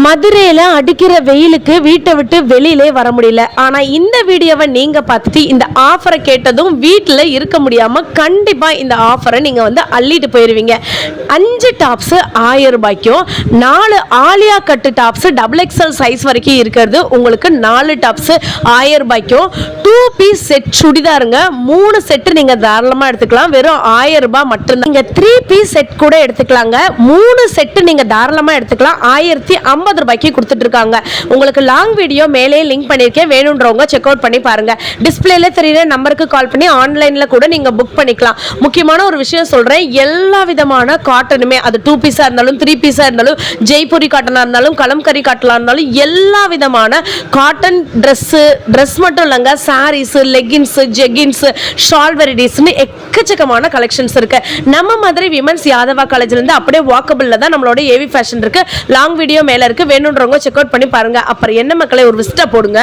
மதுரையில அடிக்கிற வெயிலுக்கு வீட்டை விட்டு வெளியிலே வர முடியல. ஆனா இந்த வீடியோவை நீங்க பார்த்துட்டு இந்த ஆஃபரை கேட்டதும் வீட்டில் இருக்க முடியாம கண்டிப்பா இந்த ஆஃபரை நீங்க அள்ளிட்டு போயிருவீங்க. 5 டாப்ஸ் 1000 ரூபாய்க்கும் 4 ஆலியா கட்டு டாப்ஸ் XXL சைஸ் வரைக்கும் இருக்கிறது உங்களுக்கு 4 டாப்ஸ் 1000 ரூபாய்க்கும் 2 பீஸ் செட் சுடிதாருங்க 3 செட் நீங்க தாராளமா எடுத்துக்கலாம். வெறும் 1000 ரூபாய் மட்டும். நீங்க 3 பீஸ் செட் கூட எடுத்துக்கலாங்க. 3 செட் நீங்க தாராளமா எடுத்துக்கலாம். 1050 ரூபாய்க்கு கொடுத்துட்டு இருக்காங்க. உங்களுக்கு லாங் வீடியோ மேலே லிங்க் பண்ணிருக்கேன். வேணும்ன்றவங்க செக் அவுட் பண்ணி பாருங்க. டிஸ்பிளேல தெரியுற நம்பருக்கு கால் பண்ணி ஆன்லைன்ல கூட நீங்க புக் பண்ணிக்கலாம். முக்கியமான ஒரு விஷயம் சொல்றேன், எல்லா விதமான காட்டனுமே அது 2 பீஸா இருந்தாலும் 3 பீஸா இருந்தாலும் ஜெய்ப்பூரி காட்டனா இருந்தாலும் கலம்கரி காட்டனா இருந்தாலும் எல்லா விதமான காட்டன் ட்ரெஸ் மட்டும் இல்லைங்க, சாரீஸ், லெகின்ஸ், ஜெகின்ஸ், ஷால் வெரைட்டிஸ்னு எக்கச்சக்கமான கலெக்ஷன்ஸ் இருக்கு. நம்ம மதுரை விமன்ஸ் யாதவா காலேஜ்ல இருந்து அப்படியே வாக்கபிள்ல தான் நம்மளோட ஏவி ஃபேஷன் இருக்கு. லாங் வீடியோ மேல இருக்கு. வேணும்ன்றவங்க செக் அவுட் பண்ணி பாருங்க. அப்புறம் என்ன மக்களே, ஒரு விசிட்டா போடுங்க.